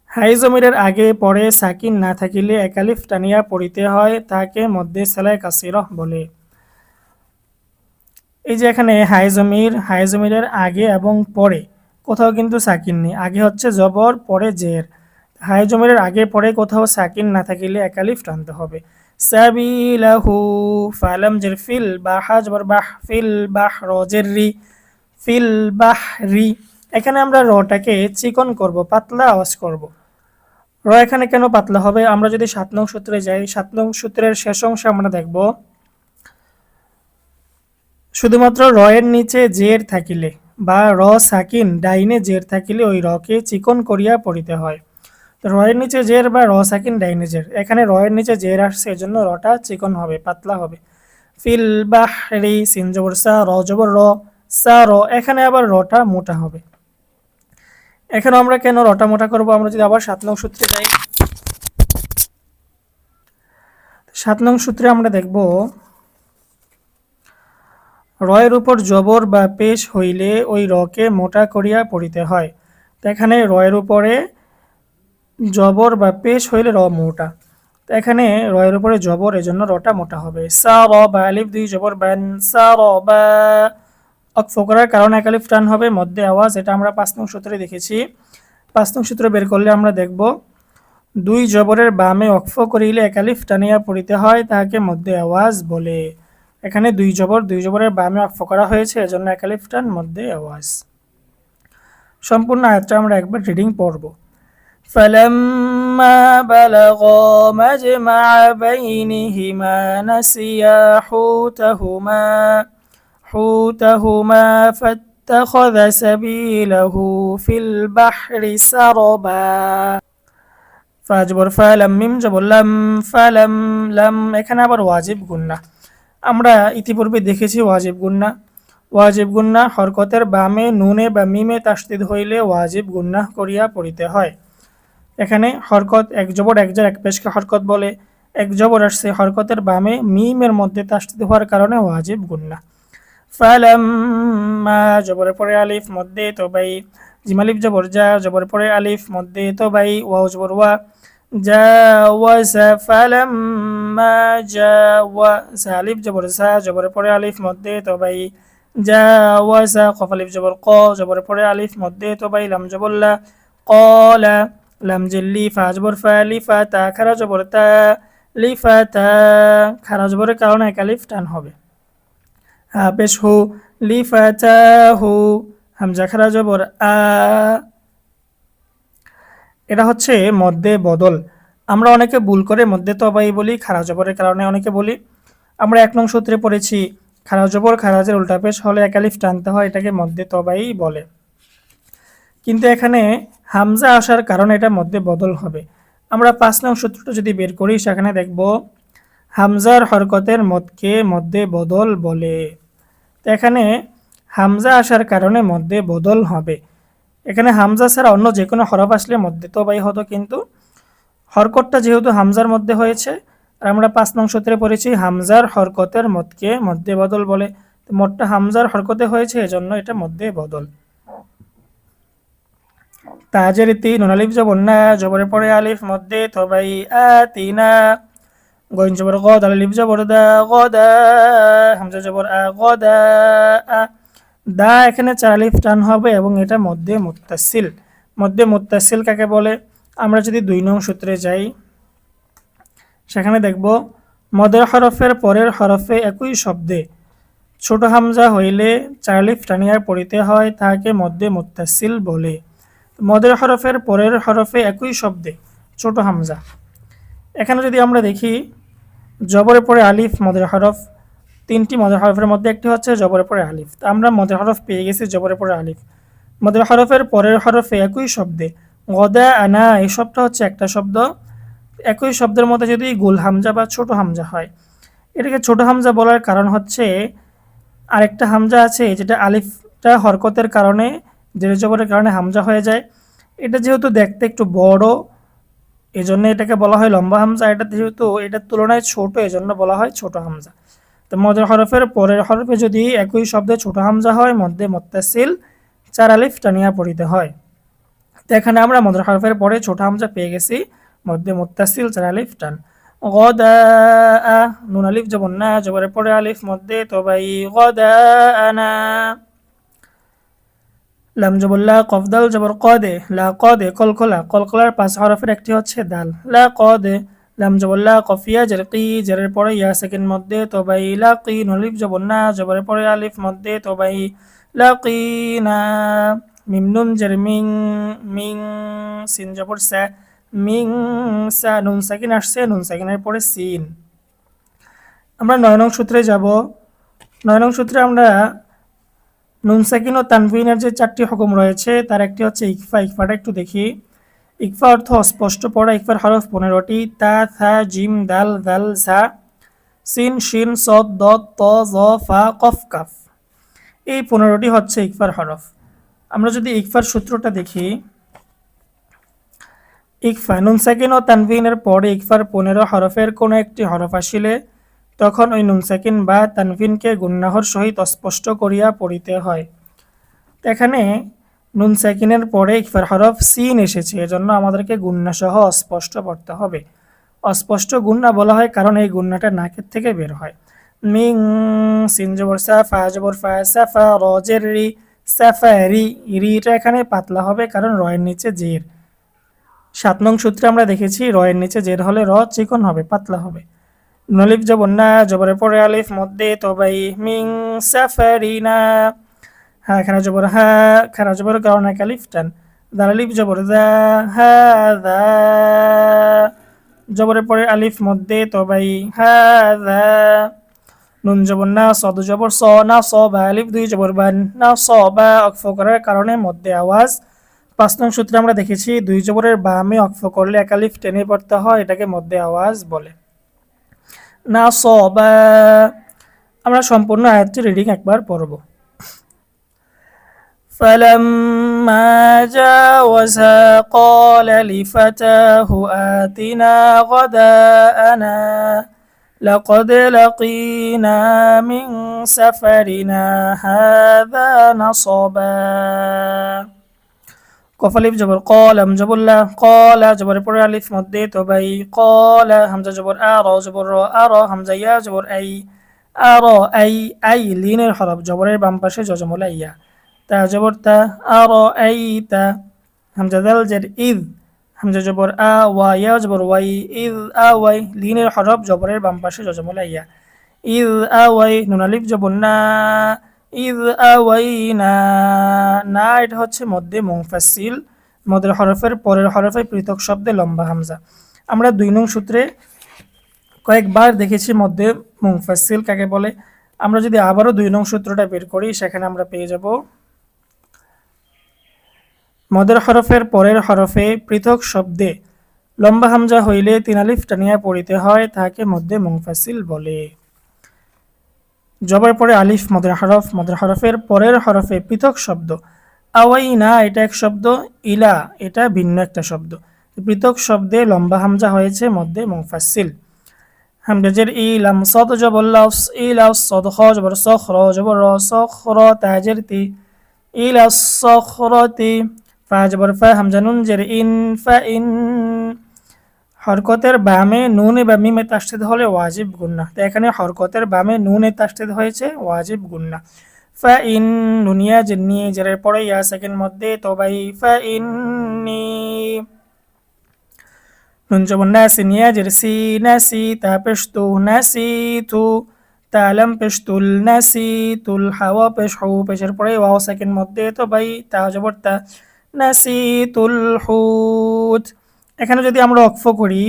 হাই জমিরের আগে পরে সাকিন না থাকিলে একালিফ টানিয়া পড়িতে হয়, তাকে মধ্যে ছেলে কাসিরহ বলে। এই যে এখানে হাই জমিরের আগে এবং পরে কোথাও কিন্তু সাকিন নেই, আগে হচ্ছে জবর পরে জের। হাই জমিরের আগে পরে কোথাও সাকিন না থাকিলে একালিফ টানতে হবে। সাবিলাহু, ফালাম জের ফিল, বাহা জবর বাহ, ফিল বাহ, রজের রি, ফিল বাহ রি। এখানে আমরা রটাকে চিকন করব, পাতলা আওয়াজ করব। র এখানে কেন পাতলা হবে? আমরা যদি 7 নং সূত্রে যাই, 7 নং সূত্রের শেষ অংশে আমরা দেখব, শুধুমাত্র র এর নিচে জের থাকিলে বা র সাকিন ডাইনে জের থাকিলে ওই রকে চিকন করিয়া পড়িতে হয়। তো র এর নিচে জের বা র সাকিন ডাইনে জের, এখানে র এর নিচে জের আসছে এজন্য রটা চিকন হবে, পাতলা হবে। ফিল বাহরি সিন জবর সা, র জবর র, সা র, এখানে আবার রটা মোটা হবে। এখানে আমরা কেন রটা মোটা করব? আমরা যদি আবার 7 নং সূত্রে যাই, 7 নং সূত্রে আমরা দেখব রয়ের উপর জবর বা পেশ হইলে ওই রকে মোটা করিয়া পড়িতে হয়। তো এখানে রয়ের উপরে জবর বা পেশ হইলে র মোটা, তো এখানে রয়ের উপরে জবর, এজন্য রটা মোটা হবে। সা র বা আলিফ দুই জবর বান, সা র বা অক্ফ করার কারণে এক আলিফ টান হবে, মধ্যে আওয়াজ, এটা আমরা 5 নং সূত্রে দেখেছি। 5 নং সূত্র বের করলে আমরা দেখব দুই জবরের বামে অক্ফ করিলে এক আলিফ টানিয়া পড়িতে হয়, তাহাকে মধ্যে আওয়াজ বলে। এখানে দুই জবরের বামে অক্ফ করা হয়েছে, এজন্য এক আলিফ টান, মধ্যে আওয়াজ। সম্পূর্ণ আয়াতটা আমরা একবার রিডিং পড়ব। فلما بلغا مجمع بينهما نسيا حوتهما فاتخذ سبيله في البحر سربا। ফাজবর ফালাম মিম জবর লাম, ফালাম লাম, এখানে আবার ওয়াজিব গুন্না। আমরা ইতিপূর্বে দেখেছি ওয়াজিব গুন্না হরকতের বামে নুনে বা মিমে তাসদিদ হইলে ওয়াজিব গুন্না করিয়া পড়িতে হয়। এখানে হরকত এক জবর এক জার এক পেশকে হরকত বলে, এক জবর আসছে হরকতের বামে মিমের মধ্যে তাসদিদ হওয়ার কারণে ওয়াজিব গুন্না। ফালাম্মা জবরের পরে আলিফ, মধ্যে তবাই, জিমালিফ জবর যা, জবরের পরে আলিফ, মধ্যে তবাই, ওয়াও জবর ওয়া, জাওয়াজা ফালাম্মা জাওয়াজা, আলিফ জবর জা, জবরের পরে আলিফ, মধ্যে তবাই, জাওয়াজা, কফ আলিফ জবর ক, জবরের পরে আলিফ, মধ্যে তবাই, লাম জবর লা, কলা, লাম জিল্লি, ফা জবর ফা, লিফা তা, খারা জবর তা, লিফা তা, খারা জবরের কারণে এক আলিফ টান হবে। পেশ হু, লিফাতাহু, হামজা খারা জবর আ, এটা হচ্ছে মধ্যে বদল। আমরা অনেকে ভুল করে মধ্যে তবাই বলি, খারা জবরের কারণে অনেকে বলি। আমরা 1 নং সূত্রে পড়েছি খারা জবর খারাজের উল্টা পেশ হলে এক আলিফ টানতে হয়, এটাকে মধ্যে তবাই বলে। কিন্তু এখানে হামজা আসার কারণে এটা মধ্যে বদল হবে। আমরা 5 নং সূত্রটা যদি বের করি, সেখানে দেখব হামজার হরকতের মদকে মধ্যে বদল বলে। তো এখানে হামজা আসার কারণে মধ্যে বদল হবে। এখানে হামজা ছাড়া অন্য যে কোনো হরফ আসলে মধ্যে তবাই হতো, কিন্তু হরকতটা যেহেতু হামজার মধ্যে হয়েছে, আর আমরা 5 নং সূত্রে পড়েছি হামজার হরকতের মদকে মধ্যে বদল বলে, তো মদটা হামজার হরকতে হয়েছে, এজন্য এটা মধ্যে বদল। তাজের তি নুন আলিফ জবর না, জবরের পরে আলিফ, মধ্যে তবাই, আতিনা, গইন জবর গ, দাল আলিফ জবর দা, গদা, হামজা জবর আ, গদা আ, দা, এখানে 4 আলিফ টান হবে এবং এটা মধ্যে মুত্তাসিল। মধ্যে মুত্তাসিল কাকে বলে? আমরা যদি 2 নং সূত্রে যাই, সেখানে দেখব মদের হরফের পরের হরফে একই শব্দে ছোট হামজা হইলে 4 আলিফ টানিয়া পড়িতে হয়, তাহাকে মধ্যে মুত্তাসিল বলে। মদের হরফের পরের হরফে একই শব্দে ছোট হামজা, এখানে যদি আমরা দেখি জবরের পরে আলিফ মদের হরফ, 3টি মদের হরফের মধ্যে একটি হচ্ছে জবরের পরে আলিফ। তো আমরা মদের হরফ পেয়ে গেছি জবরের পরে আলিফ। মদের হরফের পরের হরফে একই শব্দে গদা আনা, এই শব্দটা হচ্ছে একটা শব্দ। একই শব্দের মধ্যে যদি গুল হামজা বা ছোট হামজা হয়, এটাকে ছোট হামজা বলার কারণ হচ্ছে আরেকটা হামজা আছে যেটা আলিফটা হরকতের কারণে, জের জবরের কারণে হামজা হয়ে যায়। এটা যেহেতু দেখতে একটু বড়, এজন্য এটাকে বলা হয় লম্বা হামজা। এটা যেহেতু এটার তুলনায় ছোট, এজন্য বলা হয় ছোট হামজা। তো মদের হরফের পরের হরফে যদি একই শব্দে ছোট হামজা হয়, মধ্যে মুত্তাসিল 4 আলিফ টানিয়া পড়িতে হয়। তো এখানে আমরা মদের হরফের পরে ছোট হামজা পেয়ে গেছি, মধ্যে মুত্তাসিল 4 আলিফ টান। গদা আ, নুন আলিফ জবর না, জবরের পরে আলিফ, মধ্যে তবাই, গদা আনা, লাম জবর লা, কফ দাল জবর কদে, লা কদে, কলকলা, কলকলার 5 হরফের একটি হচ্ছে দাল, লা কদে, লাম জবর লা, কফিয়া জের কি, জেরের পরে ইয়া সেকেন্ড, মধ্যে তবাই, লাকি, নুন আলিফ জবর না, জবরের পরে আলিফ, মধ্যে তবাই, লাকিনা, মিম নুন জের মিং, মিং, সিন জবর সা, মিং সা, নুন সাকিন আসছে, নুন সাকিনের পরে সিন। আমরা 9 নং সূত্রে যাব। 9 নং সূত্রে আমরা নুন সাকিন ও তানভিনের যে 4টি হুকুম রয়েছে তার একটি হচ্ছে ইকফা। ইকফাটা একটু দেখি। ইকফা অর্থ অস্পষ্ট পড়া। ইকফার হরফ 15টি: তা, থা, জিম, দাল, জাল, ঝা, সিন, শিন, সদ, দদ, ত, জ, ফা, কফ, কাফ। এই 15টি হচ্ছে ইকফার হরফ। আমরা যদি ইকফার সূত্রটা দেখি, ইকফা নুন সাকিন ও তানভিনের পরে ইকফার 15 হরফের কোনো একটি হরফ আসিলে তখন ওই নুন সাকিন বা তানভিনকে গুণনাহর সহিত অস্পষ্ট করিয়া পড়িতে হয়। এখানে নুন সাকিনের পরে ইকফার হরফ সিন এসেছে, এজন্য আমাদেরকে গুণনা সহ অস্পষ্ট পড়তে হবে। অস্পষ্ট গুণনা বলা হয় কারণ এই গুণনাটা নাকের থেকে বের হয়। মিং, সিন জবর সা, ফা জবর ফা, সাফা, র জের রি, সাফারি। রিটা এখানে পাতলা হবে কারণ রয়ের নিচে জের। 7 নং সূত্রে আমরা দেখেছি রয়ের নিচে জের হলে র চিকন হবে, পাতলা হবে। নলিফ জবর না, জবরের পরে আলিফ মধ্যে তবাই, মিং সাফারিনা। হ্যাঁ এখানে জবর হা, খারা জবর কারণ এক আলিফ টান। দাল আলিফ জবর দা, হা দা। জবরের পরে আলিফ মধ্যে তবাই, হা দা। নুন জবর না, সদ জবর স, না স বা আলিফ 2 জবর বান, না স বা অক্ফ করার কারণে মধ্যে আওয়াজ। 5 নং সূত্রে আমরা দেখেছি 2 জবরের বামে অক্ফ করলে এক আলিফ টেনে পড়তে হয়, এটাকে মধ্যে আওয়াজ বলে। না স বা। আমরা সম্পূর্ণ আয়াতটি রিডিং একবার পড়ব। فلما جاوزها قال لفتاه آتنا غداءنا لقد لقينا من سفرنا هذا نصبا। কফ আলিফ জবর কল, হাম জবর লা, কলা জবরের পরে আলিফ মধ্যে তবাই, কলা হামজা জবর আ, র জবর র, আ র হামজা ইয়া জবর আই, আ র আই। আই লিনের হরফ, জবরের বাম পাশে যজমলা ইয়া। তা জবর তা, আ র আই তা। হামজা দাল জের ইদ, হামজা জবর আ, ওয়া ইয়া জবর ওয়াই, ইদ আ ওয়াই লিনের হরফ, জবরের বাম পাশে যজমলা ইয়া। ইদ আ ওয়াই নুন আলিফ জবর না, ইদ আওয়াইনা। না এটা হচ্ছে মধ্যে মুনফাসিল, মদের হরফের পরের হরফে পৃথক শব্দে লম্বা হামজা। আমরা 2 নং সূত্রে কয়েকবার দেখেছি মধ্যে মুনফাসিল কাকে বলে। আমরা যদি আবারও 2 নং সূত্রটা বের করি সেখানে আমরা পেয়ে যাব মদের হরফের পরের হরফে পৃথক শব্দে লম্বা হামজা হইলে 3 আলিফ টানিয়া পড়িতে হয়, তাহাকে মধ্যে মুনফাসিল বলে। জবর পরে আলিফ মদের হরফ, মদের হরফের পরের হরফে পৃথক শব্দ। আওয়াইনা এটা এক শব্দ, ইলা এটা ভিন্ন একটা শব্দ। পৃথক শব্দে লম্বা হামজা হয়েছে মধ্যে মুনফাসিল। হামজাজের ইলাম, সদ জবর লাস, ইলাস সদ, খ জবর সখ, র জবর র, সখ র তাজের তি, ইলাস সখরতি। ফা জবর ফা, হামজা নুন জের ইন, ফা ইন। হরকতের বামে নুন বা মিমে তাসদীদ হলে ওয়াজিব গুন্না, তো এখানে হরকতের বামে নুনে তাসদীদ হয়েছে, ওয়াজিব গুন্না। ফা ইন নুনিয়া জিন্নি জেরের পরে ইয়া সেকেন্ড মধ্যে তবাই, ফা ইন্নি। নুন জবর নাসি নিয়া জের সি, নাসি তা পেশতু, নাসি তু তালাম পেশতুল, নাসি তুল হাওয়া পেশ হু, পেশের পরে ওয়াও সেকেন্ড মধ্যে তবাই, তা জবর তা, নাসি তুল হুত। এখানে যদি আমরা অক্ফ করি,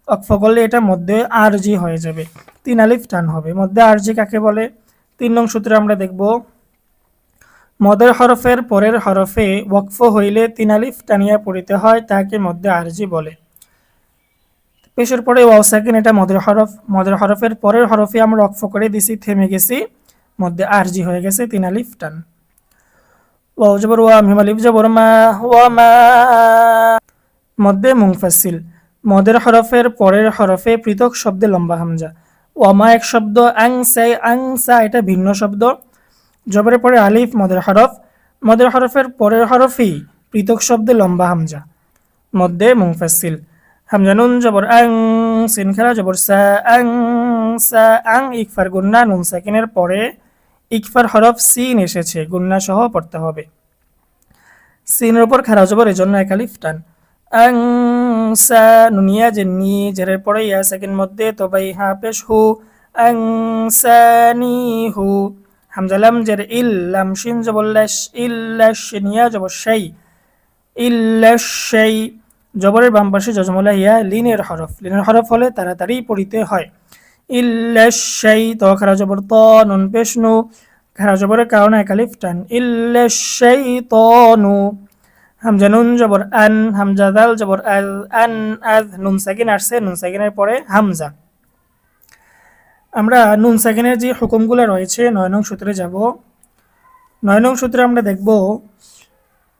অক্ফ করলে এটা মধ্যে আরজি হয়ে যাবে, 3 আলিফ টান হবে। মধ্যে আরজি কাকে বলে? 3 নং সূত্রে আমরা দেখব মদের হরফের পরের হরফে ওয়াকফ হইলে 3 আলিফ টানিয়া পড়িতে হয়, তাকে মধ্যে আরজি বলে। পেশের পরে ওয়াও সাকিন এটা মদের হরফ, মদের হরফের পরের হরফে আমরা ওয়াকফ করে দিছি, থেমে গেছি, মধ্যে আরজি হয়ে গেছে, 3 আলিফ টান। ওয়াও জবর ওয়া, মিম আলিফ জবর মা, ওয়া মা। মধ্যে মুনফাসিল, মদের হরফের পরের হরফে পৃথক শব্দে লম্বা হামজা। ওয়ামা এক শব্দ, আংসা, আংসা এটা ভিন্ন শব্দ। জবরের পরে আলিফ মদের হরফ, মদের হরফের পরের হরফেই পৃথক শব্দে লম্বা হামজা, মধ্যে মুনফাসিল। হামজা নুন জবর আং, সিন খারা জবর সা, আং সা। আং ইকফার গুন্না, নুন সাকিনের পরে ইকফার হরফ সিন এসেছে, গুন্না সহ পড়তে হবে। সিনের উপর খারা জবর, এজন্য এক আলিফ টান। আংসা নুনিয়া জেন্নি জেরের পরে ইয়া সেকেন্ড মধ্যে তবাই, হা পেশ হু, আংসানি হু। হামজা লাম জের ইল, লাম শিন জবর লাশ, ইল্লাশ নিয়া জবর শাই, ইল্লাশ শাই। জবরের বাম পাশে যজমলা ইয়া লিনের হরফ, লিনের হরফ হলে তাড়াতাড়ি পড়িতে হয়। ইল্লা শাই ত খারা জবর ত নুন পেশ নু খারা জবরের কারণে এক আলিফ টান ইল্লা শাইতানু হামজা নুন জবর আন হামজা দাল জবর আল আন আজ নুন সাকিন আসছে নুন সাকিনের পরে হামজা আমরা নুন সাকিনের যে হুকুমগুলো রয়েছে ৯ নং সূত্রে যাব ৯ নং সূত্রে আমরা দেখব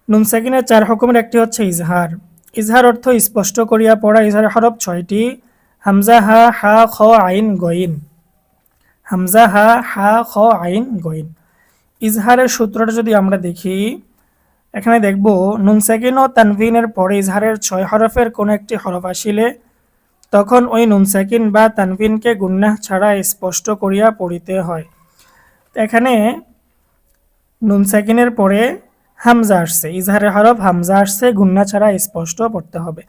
নুন সাকিনের ৪ হুকুমের একটি হচ্ছে ইজহার ইজহার অর্থ স্পষ্ট করিয়া পড়া ইজহার হরফ ৬টি হামজা হা হা খ আইন গইন হামজা হা হা খ আইন গইন ইজহারের সূত্রটা যদি আমরা দেখি এখানে দেখব নুন সাকিন ও তানভিনের পরে ইজহারের ৬ হরফের কোনো একটি হরফ আসিলে তখন ওই নুন সাকিন বা তানভিনকে গুন্নাহ ছাড়া স্পষ্ট করিয়া পড়িতে হয় এখানে নুন সাকিনের পরে হামজা আসছে ইজহারের হরফ হামজা আসছে গুন্না ছাড়া স্পষ্ট পড়তে হবে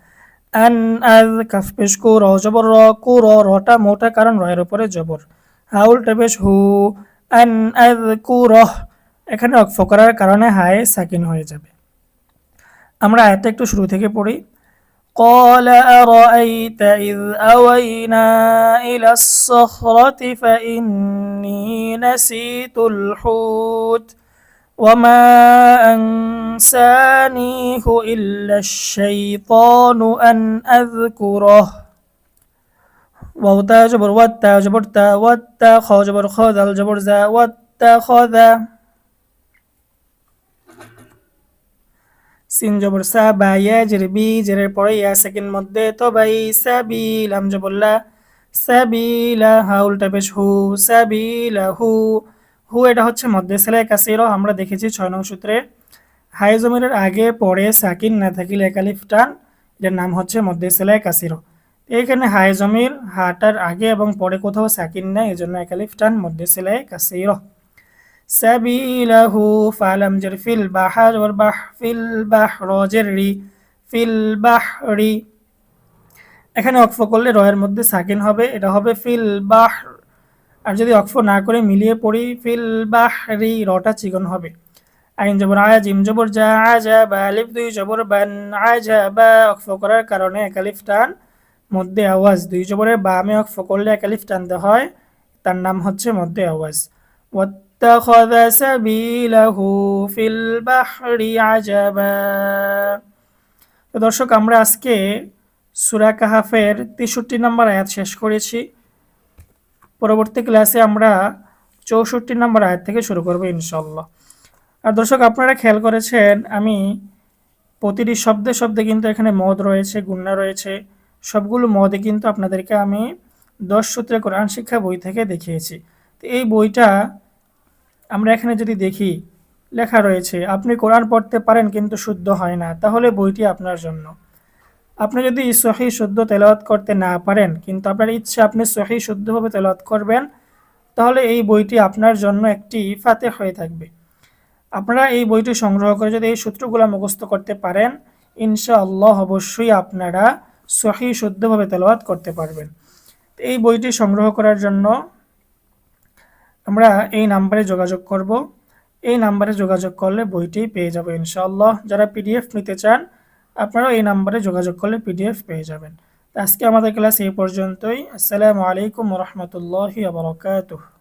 আন আজ কাফ পেশ কু র জবর র কু র রটা মোটা কারণ রয়ের উপরে জবর হাউল টেপেশ হু আন আজ কু রহ এখানে অক্ফ করার কারণে হায় সাকিন হয়ে যাবে আমরা আয়াতটা একটু শুরু থেকে পড়ি قال أرأيت إذ أوينا إلى الصخرة فإني نسيت الحوت وما أنسانيه إلا الشيطان أن أذكره وتا جبر وتا جبر تا وتا خا جبر خا دال جبر زا واتخذ সিন জবর সা বা ইয়া জের বি জেরের পরে ইয়া সেকেন্ড মধ্যে তো বাই সাবিল আম জবরলা সাবিলা হাউল টাপেশ হু সাবিলা হু হু এটা হচ্ছে মধ্যে সেলাই কাসির আমরা দেখেছি ৬ নং সূত্রে হাই জমিরের আগে পরে সাকিন না থাকিলে এক আলিফ টান এটার নাম হচ্ছে মধ্যে সেলাই কাসির এইখানে হাই জমির হাটার আগে এবং পরে কোথাও সাকিন নাই এজন্য এক আলিফ টান মধ্যে সেলাই কাসির সাবিলাহু ফালাম জার ফিল বাহার ওর বাহ ফিল বাহর জাররি ফিল বাহরি এখানে অক্ফ করলে রয়ের মধ্যে সাকিন হবে এটা হবে ফিল বাহ আর যদি অক্ফ না করে মিলিয়ে পড়ি ফিল বাহরি রটা চিকন হবে আইন জবর আয়া জিম জবর যা আজা বা আলিফ দুই জবর বান আজা বা অক্ফ করার কারণে এক আলিফ টান মধ্যে আওয়াজ দুই জবরের বামে অক্ফ করলে এক আলিফ টানতে হয় তার নাম হচ্ছে মধ্যে আওয়াজ واتخذ سبيله في البحر عجبا তো দর্শক আমরা আজকে সূরা কাহাফের ৬৩ নম্বর আয়াত শেষ করেছি পরবর্তী ক্লাসে আমরা ৬৪ নম্বর আয়াত থেকে শুরু করব ইনশাআল্লাহ আর দর্শক আপনারা খেয়াল করেছেন আমি প্রতিটি শব্দে শব্দে কিন্তু এখানে মদ রয়েছে গুন্না রয়েছে সবগুলো মদে কিন্তু আপনাদেরকে আমি ১০ সূত্রে কোরআন শিক্ষা বই থেকে দেখিয়েছি তো এই বইটা আমরা এখানে যদি দেখি লেখা রয়েছে আপনি কোরআন পড়তে পারেন কিন্তু শুদ্ধ হয় না তাহলে বইটি আপনার জন্য আপনি যদি সহি শুদ্ধ তেলাওয়াত করতে না পারেন কিন্তু আপনার ইচ্ছা আপনি সহি শুদ্ধভাবে তেলাওয়াত করবেন তাহলে এই বইটি আপনার জন্য একটি ফাতেহ হয়ে থাকবে আপনারা এই বইটি সংগ্রহ করে যদি এই সূত্রগুলো মুখস্থ করতে পারেন ইনশাআল্লাহ অবশ্যই আপনারা সহি শুদ্ধভাবে তেলাওয়াত করতে পারবেন এই বইটি সংগ্রহ করার জন্য আমরা এই নাম্বারে যোগাযোগ করব এই নাম্বারে যোগাযোগ করলে বইটি পেয়ে যাব ইনশাআল্লাহ যারা পিডিএফ নিতে চান আপনারা এই নাম্বারে যোগাযোগ করলে পিডিএফ পেয়ে যাবেন আজকে আমাদের ক্লাস এই পর্যন্তই আসসালামু আলাইকুম ওয়া রাহমাতুল্লাহি ওয়া বারাকাতুহু